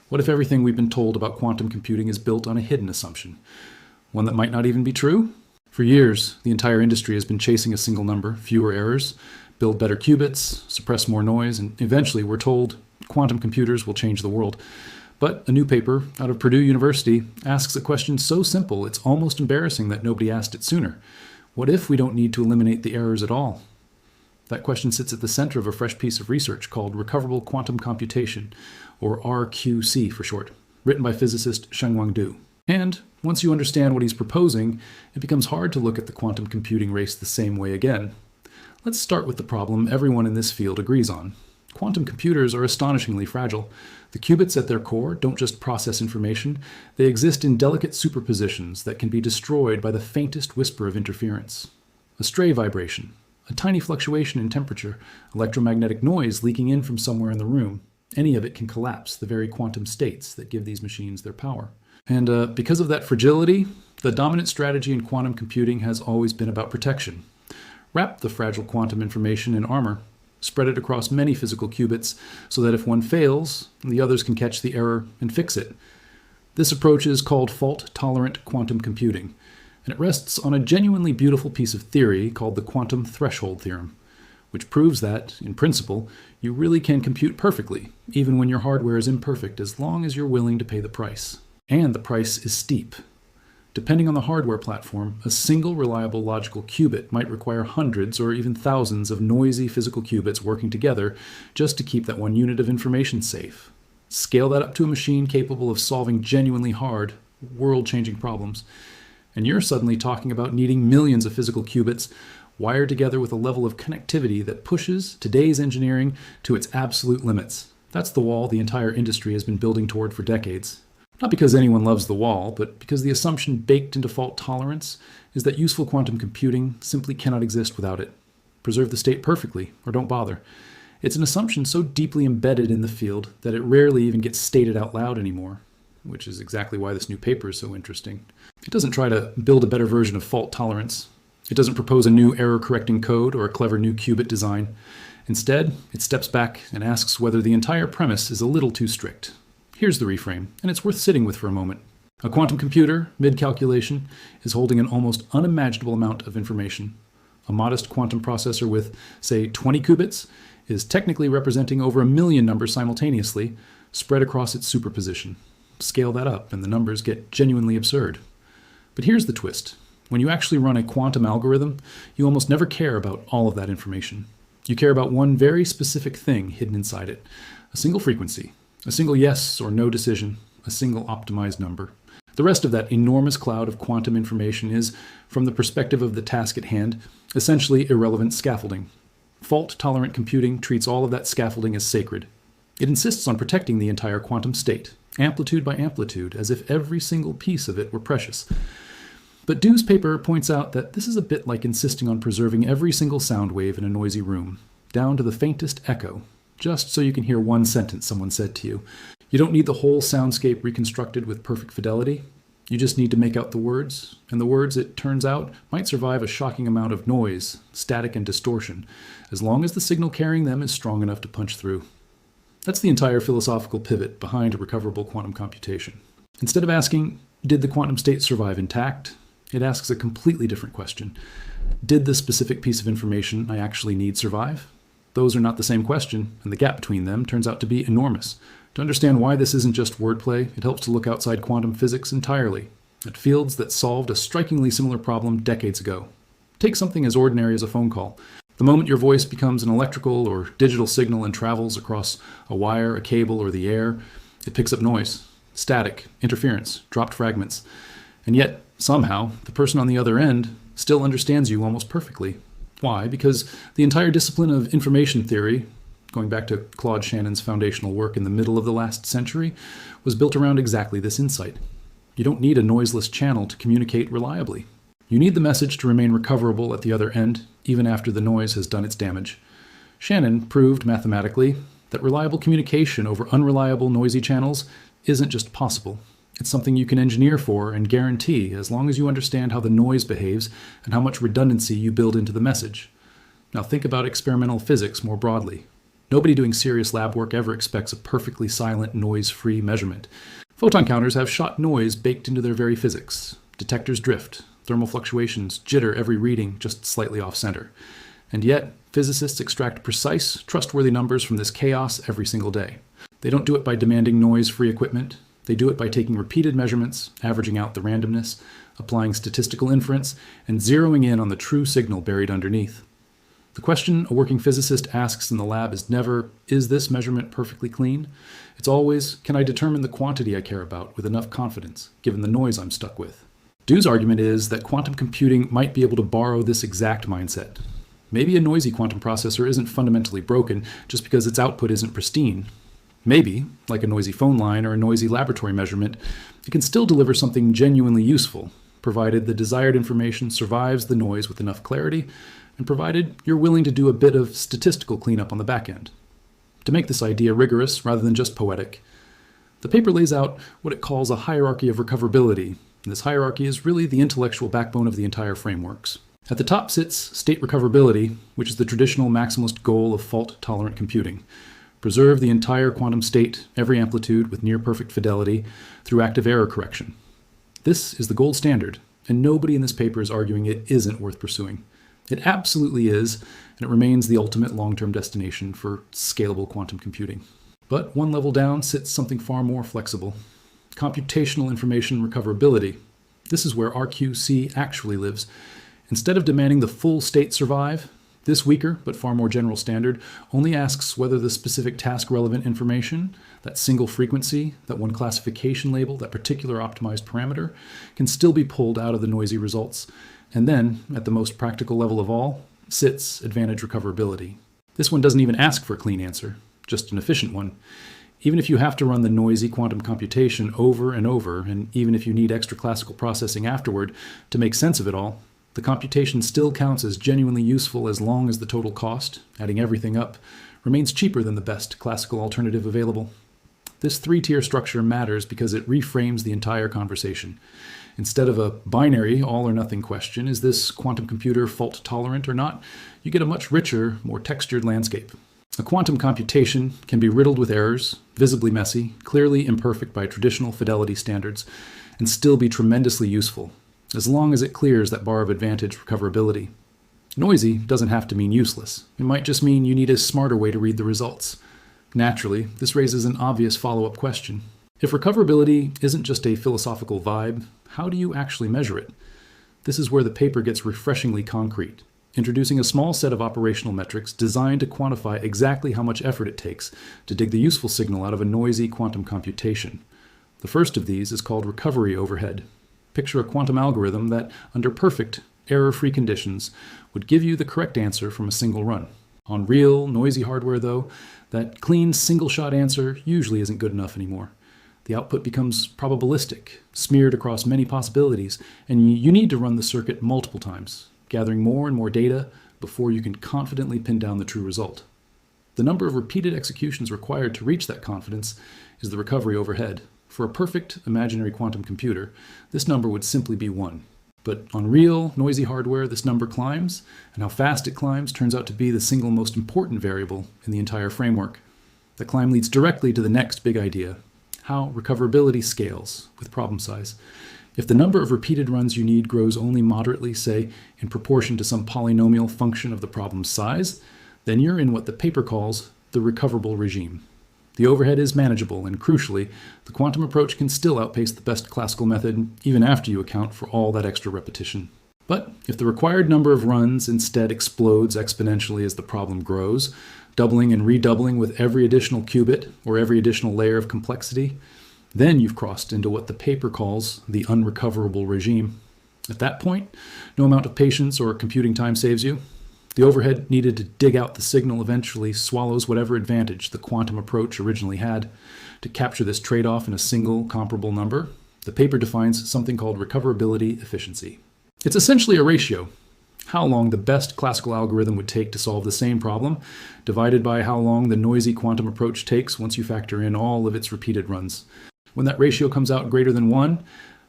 What if everything we've been told about quantum computing is built on a hidden assumption? One that might not even be true? For years, the entire industry has been chasing a single number, fewer errors, build better qubits, suppress more noise, and eventually we're told quantum computers will change the world. But a new paper out of Purdue University asks a question so simple it's almost embarrassing that nobody asked it sooner. What if we don't need to eliminate the errors at all? That question sits at the center of a fresh piece of research called Recoverable Quantum Computation, or RQC for short, written by physicist Shengwang Du. And once you understand what he's proposing, it becomes hard to look at the quantum computing race the same way again. Let's start with the problem everyone in this field agrees on. Quantum computers are astonishingly fragile. The qubits at their core don't just process information, they exist in delicate superpositions that can be destroyed by the faintest whisper of interference. A stray vibration, a tiny fluctuation in temperature, electromagnetic noise leaking in from somewhere in the room. Any of it can collapse the very quantum states that give these machines their power. And because of that fragility, the dominant strategy in quantum computing has always been about protection. Wrap the fragile quantum information in armor, spread it across many physical qubits so that if one fails, the others can catch the error and fix it. This approach is called fault-tolerant quantum computing, and it rests on a genuinely beautiful piece of theory called the quantum threshold theorem, which proves that, in principle, you really can compute perfectly, even when your hardware is imperfect, as long as you're willing to pay the price. And the price is steep. Depending on the hardware platform, a single reliable logical qubit might require hundreds or even thousands of noisy physical qubits working together just to keep that one unit of information safe. Scale that up to a machine capable of solving genuinely hard, world-changing problems, and you're suddenly talking about needing millions of physical qubits wired together with a level of connectivity that pushes today's engineering to its absolute limits. That's the wall the entire industry has been building toward for decades. Not because anyone loves the wall, but because the assumption baked into fault tolerance is that useful quantum computing simply cannot exist without it. Preserve the state perfectly, or don't bother. It's an assumption so deeply embedded in the field that it rarely even gets stated out loud anymore, which is exactly why this new paper is so interesting. It doesn't try to build a better version of fault tolerance. It doesn't propose a new error-correcting code or a clever new qubit design. Instead, it steps back and asks whether the entire premise is a little too strict. Here's the reframe, and it's worth sitting with for a moment. A quantum computer, mid-calculation, is holding an almost unimaginable amount of information. A modest quantum processor with, say, 20 qubits is technically representing over 1 million numbers simultaneously, spread across its superposition. Scale that up, and the numbers get genuinely absurd. But here's the twist. When you actually run a quantum algorithm, you almost never care about all of that information. You care about one very specific thing hidden inside it, a single frequency. A single yes or no decision, a single optimized number. The rest of that enormous cloud of quantum information is, from the perspective of the task at hand, essentially irrelevant scaffolding. Fault-tolerant computing treats all of that scaffolding as sacred. It insists on protecting the entire quantum state, amplitude by amplitude, as if every single piece of it were precious. But Du's paper points out that this is a bit like insisting on preserving every single sound wave in a noisy room, down to the faintest echo, just so you can hear one sentence someone said to you. You don't need the whole soundscape reconstructed with perfect fidelity. You just need to make out the words, and the words, it turns out, might survive a shocking amount of noise, static, and distortion, as long as the signal carrying them is strong enough to punch through. That's the entire philosophical pivot behind recoverable quantum computation. Instead of asking, did the quantum state survive intact? It asks a completely different question. Did the specific piece of information I actually need survive? Those are not the same question, and the gap between them turns out to be enormous. To understand why this isn't just wordplay, it helps to look outside quantum physics entirely, at fields that solved a strikingly similar problem decades ago. Take something as ordinary as a phone call. The moment your voice becomes an electrical or digital signal and travels across a wire, a cable, or the air, it picks up noise, static, interference, dropped fragments. And yet, somehow, the person on the other end still understands you almost perfectly. Why? Because the entire discipline of information theory, going back to Claude Shannon's foundational work in the middle of the last century, was built around exactly this insight. You don't need a noiseless channel to communicate reliably. You need the message to remain recoverable at the other end, even after the noise has done its damage. Shannon proved mathematically that reliable communication over unreliable, noisy channels isn't just possible. It's something you can engineer for and guarantee as long as you understand how the noise behaves and how much redundancy you build into the message. Now think about experimental physics more broadly. Nobody doing serious lab work ever expects a perfectly silent, noise-free measurement. Photon counters have shot noise baked into their very physics. Detectors drift, thermal fluctuations jitter every reading just slightly off-center. And yet, physicists extract precise, trustworthy numbers from this chaos every single day. They don't do it by demanding noise-free equipment. They do it by taking repeated measurements, averaging out the randomness, applying statistical inference, and zeroing in on the true signal buried underneath. The question a working physicist asks in the lab is never, is this measurement perfectly clean? It's always, can I determine the quantity I care about with enough confidence, given the noise I'm stuck with? Dew's argument is that quantum computing might be able to borrow this exact mindset. Maybe a noisy quantum processor isn't fundamentally broken just because its output isn't pristine. Maybe, like a noisy phone line or a noisy laboratory measurement, it can still deliver something genuinely useful, provided the desired information survives the noise with enough clarity, and provided you're willing to do a bit of statistical cleanup on the back end. To make this idea rigorous rather than just poetic, the paper lays out what it calls a hierarchy of recoverability, and this hierarchy is really the intellectual backbone of the entire frameworks. At the top sits state recoverability, which is the traditional maximalist goal of fault-tolerant computing. Preserve the entire quantum state, every amplitude, with near-perfect fidelity through active error correction. This is the gold standard, and nobody in this paper is arguing it isn't worth pursuing. It absolutely is, and it remains the ultimate long-term destination for scalable quantum computing. But one level down sits something far more flexible. Computational information recoverability. This is where RQC actually lives. Instead of demanding the full state survive, this weaker but far more general standard only asks whether the specific task-relevant information, that single frequency, that one classification label, that particular optimized parameter, can still be pulled out of the noisy results. And then, at the most practical level of all, sits advantage recoverability. This one doesn't even ask for a clean answer, just an efficient one. Even if you have to run the noisy quantum computation over and over, and even if you need extra classical processing afterward to make sense of it all, the computation still counts as genuinely useful as long as the total cost, adding everything up, remains cheaper than the best classical alternative available. This three-tier structure matters because it reframes the entire conversation. Instead of a binary all-or-nothing question, is this quantum computer fault-tolerant or not, you get a much richer, more textured landscape. A quantum computation can be riddled with errors, visibly messy, clearly imperfect by traditional fidelity standards, and still be tremendously useful, as long as it clears that bar of advantage recoverability. Noisy doesn't have to mean useless. It might just mean you need a smarter way to read the results. Naturally, this raises an obvious follow-up question. If recoverability isn't just a philosophical vibe, how do you actually measure it? This is where the paper gets refreshingly concrete, introducing a small set of operational metrics designed to quantify exactly how much effort it takes to dig the useful signal out of a noisy quantum computation. The first of these is called recovery overhead. Picture a quantum algorithm that, under perfect, error-free conditions, would give you the correct answer from a single run. On real, noisy hardware, though, that clean, single-shot answer usually isn't good enough anymore. The output becomes probabilistic, smeared across many possibilities, and you need to run the circuit multiple times, gathering more and more data before you can confidently pin down the true result. The number of repeated executions required to reach that confidence is the recovery overhead. For a perfect imaginary quantum computer, this number would simply be 1. But on real, noisy hardware, this number climbs, and how fast it climbs turns out to be the single most important variable in the entire framework. The climb leads directly to the next big idea: how recoverability scales with problem size. If the number of repeated runs you need grows only moderately, say, in proportion to some polynomial function of the problem's size, then you're in what the paper calls the recoverable regime. The overhead is manageable, and crucially, the quantum approach can still outpace the best classical method even after you account for all that extra repetition. But if the required number of runs instead explodes exponentially as the problem grows, doubling and redoubling with every additional qubit or every additional layer of complexity, then you've crossed into what the paper calls the unrecoverable regime. At that point, no amount of patience or computing time saves you. The overhead needed to dig out the signal eventually swallows whatever advantage the quantum approach originally had. To capture this trade-off in a single comparable number, the paper defines something called recoverability efficiency. It's essentially a ratio: how long the best classical algorithm would take to solve the same problem, divided by how long the noisy quantum approach takes once you factor in all of its repeated runs. When that ratio comes out greater than 1,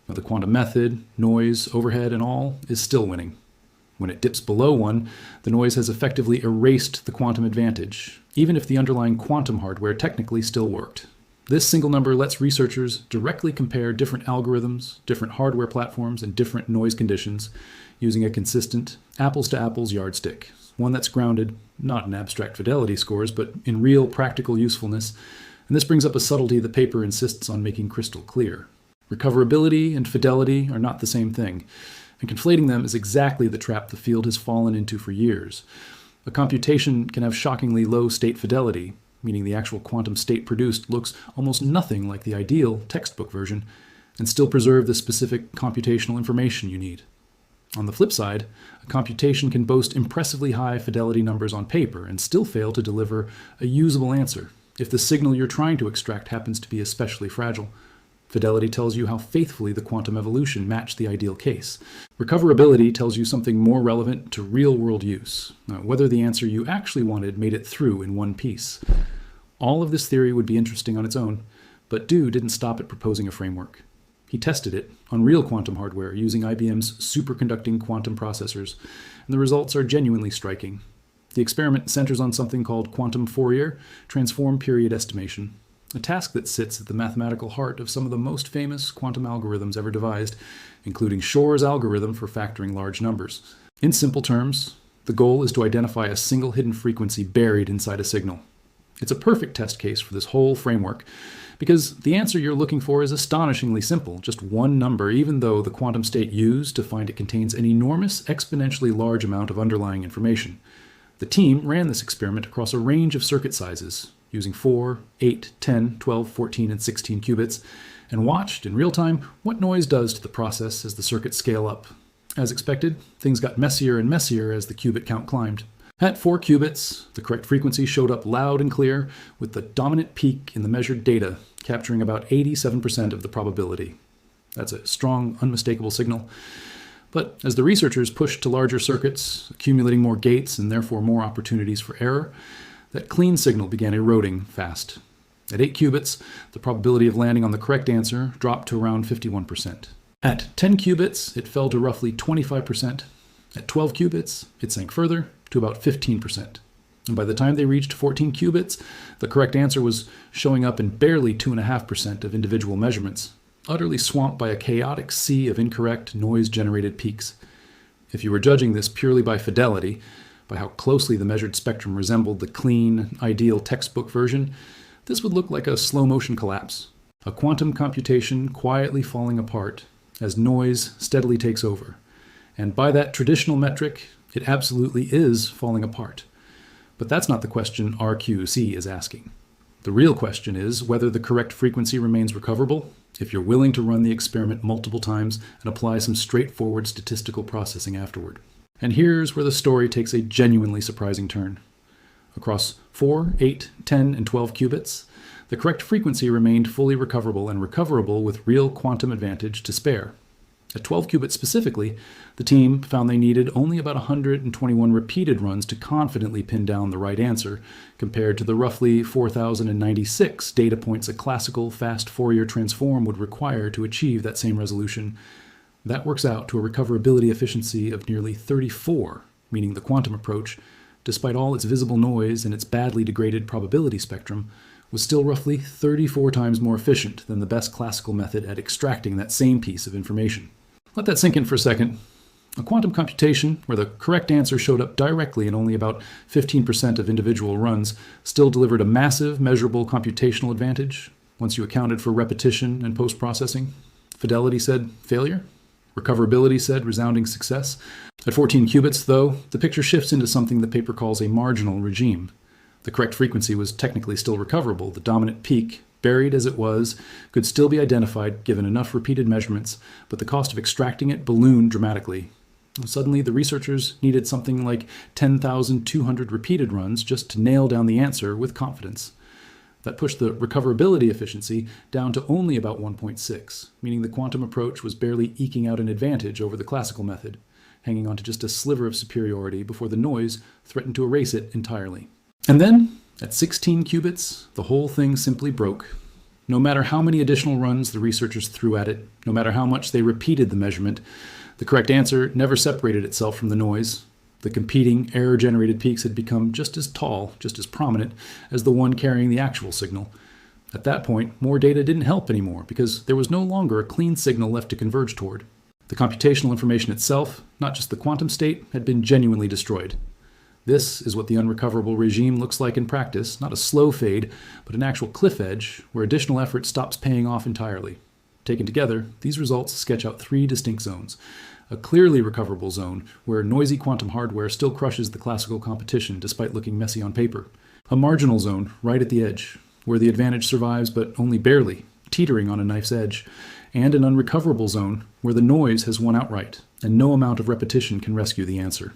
the quantum method, noise, overhead, and all is still winning. When it dips below 1, the noise has effectively erased the quantum advantage, even if the underlying quantum hardware technically still worked. This single number lets researchers directly compare different algorithms, different hardware platforms, and different noise conditions using a consistent apples-to-apples yardstick, one that's grounded not in abstract fidelity scores, but in real practical usefulness. And this brings up a subtlety the paper insists on making crystal clear. Recoverability and fidelity are not the same thing, and conflating them is exactly the trap the field has fallen into for years. A computation can have shockingly low state fidelity, meaning the actual quantum state produced looks almost nothing like the ideal textbook version, and still preserve the specific computational information you need. On the flip side, a computation can boast impressively high fidelity numbers on paper and still fail to deliver a usable answer if the signal you're trying to extract happens to be especially fragile. Fidelity tells you how faithfully the quantum evolution matched the ideal case. Recoverability tells you something more relevant to real-world use, whether the answer you actually wanted made it through in one piece. All of this theory would be interesting on its own, but Dew didn't stop at proposing a framework. He tested it on real quantum hardware using IBM's superconducting quantum processors, and the results are genuinely striking. The experiment centers on something called quantum Fourier transform period estimation, a task that sits at the mathematical heart of some of the most famous quantum algorithms ever devised, including Shor's algorithm for factoring large numbers. In simple terms, the goal is to identify a single hidden frequency buried inside a signal. It's a perfect test case for this whole framework, because the answer you're looking for is astonishingly simple, just one number, even though the quantum state used to find it contains an enormous, exponentially large amount of underlying information. The team ran this experiment across a range of circuit sizes, using 4, 8, 10, 12, 14, and 16 qubits, and watched in real time what noise does to the process as the circuits scale up. As expected, things got messier and messier as the qubit count climbed. At 4 qubits, the correct frequency showed up loud and clear, with the dominant peak in the measured data capturing about 87% of the probability. That's a strong, unmistakable signal. But as the researchers pushed to larger circuits, accumulating more gates and therefore more opportunities for error, that clean signal began eroding fast. At 8 qubits, the probability of landing on the correct answer dropped to around 51%. At 10 qubits, it fell to roughly 25%. At 12 qubits, it sank further to about 15%. And by the time they reached 14 qubits, the correct answer was showing up in barely 2.5% of individual measurements, utterly swamped by a chaotic sea of incorrect noise-generated peaks. If you were judging this purely by fidelity, by how closely the measured spectrum resembled the clean, ideal textbook version, this would look like a slow-motion collapse, a quantum computation quietly falling apart as noise steadily takes over. And by that traditional metric, it absolutely is falling apart. But that's not the question RQC is asking. The real question is whether the correct frequency remains recoverable if you're willing to run the experiment multiple times and apply some straightforward statistical processing afterward. And here's where the story takes a genuinely surprising turn. Across 4, 8, 10, and 12 qubits, the correct frequency remained fully recoverable and recoverable with real quantum advantage to spare. At 12 qubits specifically, the team found they needed only about 121 repeated runs to confidently pin down the right answer, compared to the roughly 4,096 data points a classical fast Fourier transform would require to achieve that same resolution. That works out to a recoverability efficiency of nearly 34, meaning the quantum approach, despite all its visible noise and its badly degraded probability spectrum, was still roughly 34 times more efficient than the best classical method at extracting that same piece of information. Let that sink in for a second. A quantum computation where the correct answer showed up directly in only about 15% of individual runs still delivered a massive, measurable computational advantage once you accounted for repetition and post-processing. Fidelity said failure. Recoverability said resounding success. At 14 qubits, though, the picture shifts into something the paper calls a marginal regime. The correct frequency was technically still recoverable. The dominant peak, buried as it was, could still be identified given enough repeated measurements, but the cost of extracting it ballooned dramatically. Suddenly, the researchers needed something like 10,200 repeated runs just to nail down the answer with confidence. That pushed the recoverability efficiency down to only about 1.6, meaning the quantum approach was barely eking out an advantage over the classical method, hanging on to just a sliver of superiority before the noise threatened to erase it entirely. And then, at 16 qubits, the whole thing simply broke. No matter how many additional runs the researchers threw at it, no matter how much they repeated the measurement, The correct answer never separated itself from the noise. The competing error-generated peaks had become just as tall, just as prominent, as the one carrying the actual signal. At that point, more data didn't help anymore because there was no longer a clean signal left to converge toward. The computational information itself, not just the quantum state, had been genuinely destroyed. This is what the unrecoverable regime looks like in practice, not a slow fade, but an actual cliff edge where additional effort stops paying off entirely. Taken together, these results sketch out three distinct zones. A clearly recoverable zone, where noisy quantum hardware still crushes the classical competition despite looking messy on paper. A marginal zone, right at the edge, where the advantage survives but only barely, teetering on a knife's edge. And an unrecoverable zone, where the noise has won outright, and no amount of repetition can rescue the answer.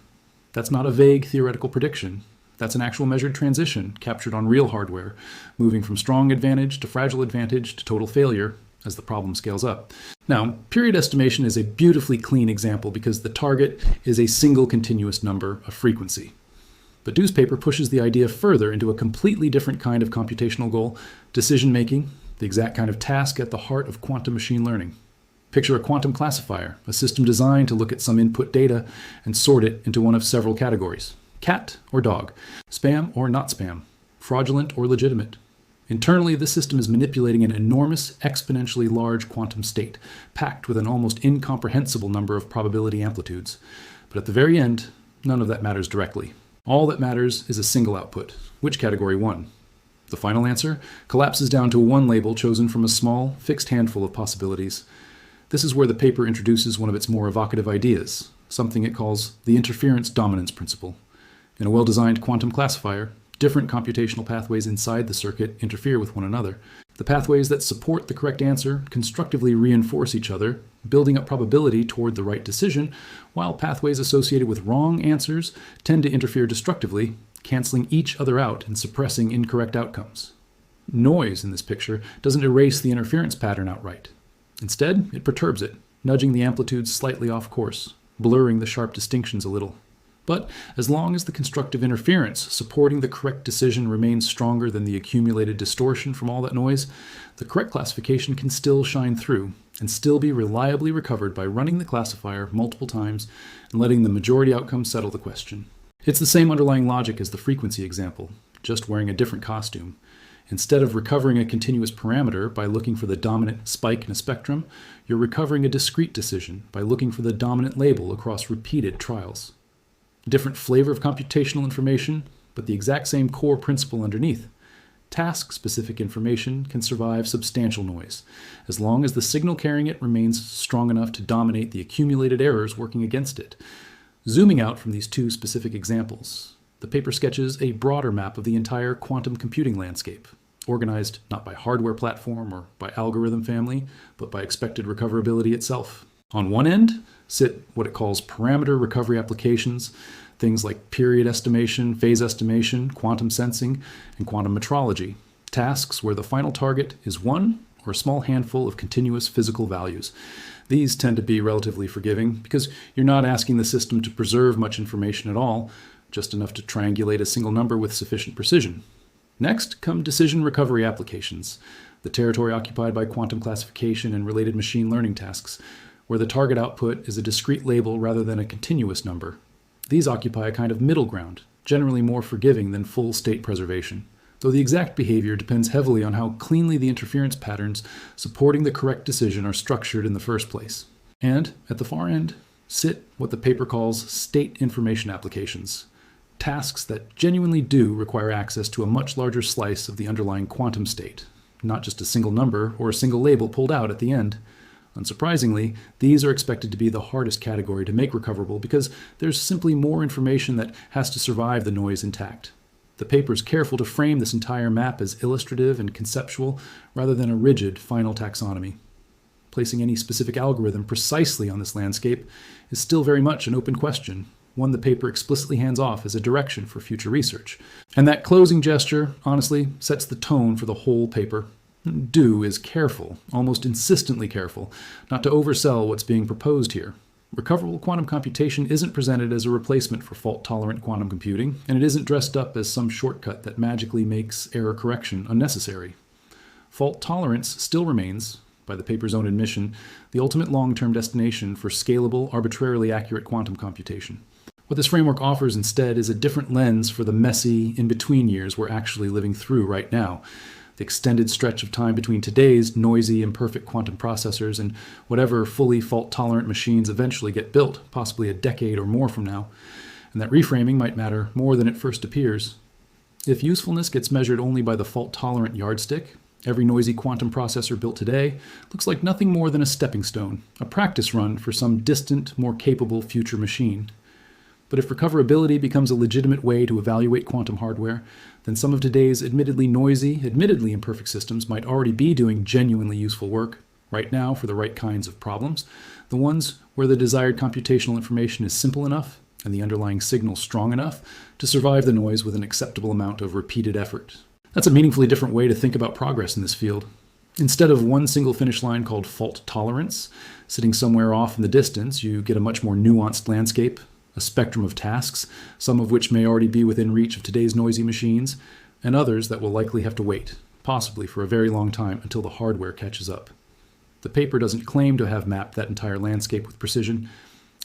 That's not a vague theoretical prediction. That's an actual measured transition captured on real hardware, moving from strong advantage to fragile advantage to total failure as the problem scales up. Now, period estimation is a beautifully clean example because the target is a single continuous number, a frequency. But Du's paper pushes the idea further into a completely different kind of computational goal, decision-making, the exact kind of task at the heart of quantum machine learning. Picture a quantum classifier, a system designed to look at some input data and sort it into one of several categories: cat or dog, spam or not spam, fraudulent or legitimate. Internally, this system is manipulating an enormous, exponentially large quantum state, packed with an almost incomprehensible number of probability amplitudes. But at the very end, none of that matters directly. All that matters is a single output. Which category won? The final answer collapses down to one label chosen from a small, fixed handful of possibilities. This is where the paper introduces one of its more evocative ideas, something it calls the interference dominance principle. In a well-designed quantum classifier, different computational pathways inside the circuit interfere with one another. The pathways that support the correct answer constructively reinforce each other, building up probability toward the right decision, while pathways associated with wrong answers tend to interfere destructively, canceling each other out and suppressing incorrect outcomes. Noise in this picture doesn't erase the interference pattern outright. Instead, it perturbs it, nudging the amplitudes slightly off course, blurring the sharp distinctions a little. But as long as the constructive interference supporting the correct decision remains stronger than the accumulated distortion from all that noise, the correct classification can still shine through and still be reliably recovered by running the classifier multiple times and letting the majority outcome settle the question. It's the same underlying logic as the frequency example, just wearing a different costume. Instead of recovering a continuous parameter by looking for the dominant spike in a spectrum, you're recovering a discrete decision by looking for the dominant label across repeated trials. A different flavor of computational information, but the exact same core principle underneath. Task-specific information can survive substantial noise, as long as the signal carrying it remains strong enough to dominate the accumulated errors working against it. Zooming out from these two specific examples, the paper sketches a broader map of the entire quantum computing landscape, organized not by hardware platform or by algorithm family, but by expected recoverability itself. On one end sit what it calls parameter recovery applications, things like period estimation, phase estimation, quantum sensing, and quantum metrology, tasks where the final target is one or a small handful of continuous physical values. These tend to be relatively forgiving because you're not asking the system to preserve much information at all, just enough to triangulate a single number with sufficient precision. Next come decision recovery applications, the territory occupied by quantum classification and related machine learning tasks, where the target output is a discrete label rather than a continuous number. These occupy a kind of middle ground, generally more forgiving than full state preservation, though the exact behavior depends heavily on how cleanly the interference patterns supporting the correct decision are structured in the first place. And, at the far end, sit what the paper calls state information applications, tasks that genuinely do require access to a much larger slice of the underlying quantum state, not just a single number or a single label pulled out at the end. Unsurprisingly, these are expected to be the hardest category to make recoverable because there's simply more information that has to survive the noise intact. The paper is careful to frame this entire map as illustrative and conceptual rather than a rigid final taxonomy. Placing any specific algorithm precisely on this landscape is still very much an open question, one the paper explicitly hands off as a direction for future research. And that closing gesture, honestly, sets the tone for the whole paper. Du is careful, almost insistently careful, not to oversell what's being proposed here. Recoverable quantum computation isn't presented as a replacement for fault-tolerant quantum computing, and it isn't dressed up as some shortcut that magically makes error correction unnecessary. Fault tolerance still remains, by the paper's own admission, the ultimate long-term destination for scalable, arbitrarily accurate quantum computation. What this framework offers instead is a different lens for the messy, in-between years we're actually living through right now. The extended stretch of time between today's noisy, imperfect quantum processors and whatever fully fault-tolerant machines eventually get built, possibly a decade or more from now. And that reframing might matter more than it first appears. If usefulness gets measured only by the fault-tolerant yardstick, every noisy quantum processor built today looks like nothing more than a stepping stone, a practice run for some distant, more capable future machine. But if recoverability becomes a legitimate way to evaluate quantum hardware, then some of today's admittedly noisy, admittedly imperfect systems might already be doing genuinely useful work, right now for the right kinds of problems, the ones where the desired computational information is simple enough and the underlying signal strong enough to survive the noise with an acceptable amount of repeated effort. That's a meaningfully different way to think about progress in this field. Instead of one single finish line called fault tolerance, sitting somewhere off in the distance, you get a much more nuanced landscape, a spectrum of tasks, some of which may already be within reach of today's noisy machines, and others that will likely have to wait, possibly for a very long time until the hardware catches up. The paper doesn't claim to have mapped that entire landscape with precision.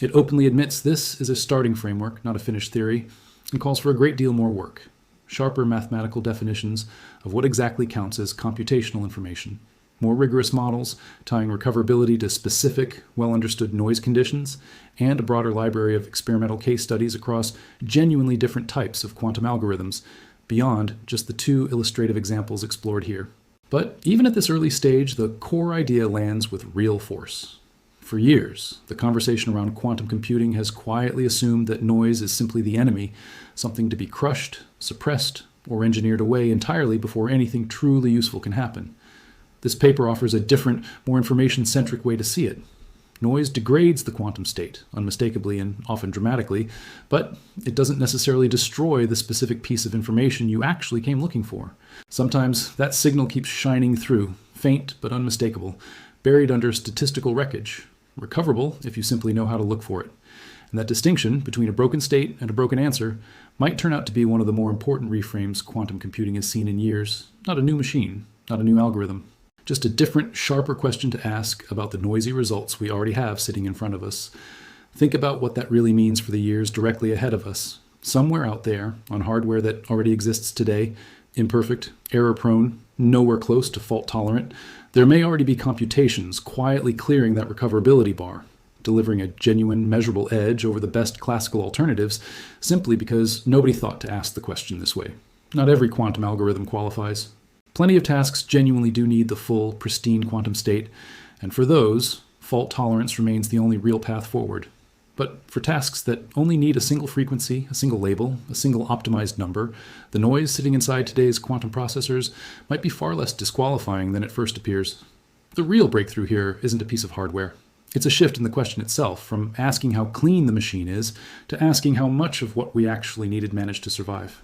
It openly admits this is a starting framework, not a finished theory, and calls for a great deal more work, sharper mathematical definitions of what exactly counts as computational information, more rigorous models tying recoverability to specific, well-understood noise conditions, and a broader library of experimental case studies across genuinely different types of quantum algorithms, beyond just the two illustrative examples explored here. But even at this early stage, the core idea lands with real force. For years, the conversation around quantum computing has quietly assumed that noise is simply the enemy, something to be crushed, suppressed, or engineered away entirely before anything truly useful can happen. This paper offers a different, more information-centric way to see it. Noise degrades the quantum state, unmistakably and often dramatically, but it doesn't necessarily destroy the specific piece of information you actually came looking for. Sometimes that signal keeps shining through, faint but unmistakable, buried under statistical wreckage, recoverable if you simply know how to look for it. And that distinction between a broken state and a broken answer might turn out to be one of the more important reframes quantum computing has seen in years. Not a new machine, not a new algorithm. Just a different, sharper question to ask about the noisy results we already have sitting in front of us. Think about what that really means for the years directly ahead of us. Somewhere out there, on hardware that already exists today, imperfect, error-prone, nowhere close to fault-tolerant, there may already be computations quietly clearing that recoverability bar, delivering a genuine, measurable edge over the best classical alternatives simply because nobody thought to ask the question this way. Not every quantum algorithm qualifies. Plenty of tasks genuinely do need the full, pristine quantum state, and for those, fault tolerance remains the only real path forward. But for tasks that only need a single frequency, a single label, a single optimized number, the noise sitting inside today's quantum processors might be far less disqualifying than it first appears. The real breakthrough here isn't a piece of hardware. It's a shift in the question itself, from asking how clean the machine is to asking how much of what we actually needed managed to survive.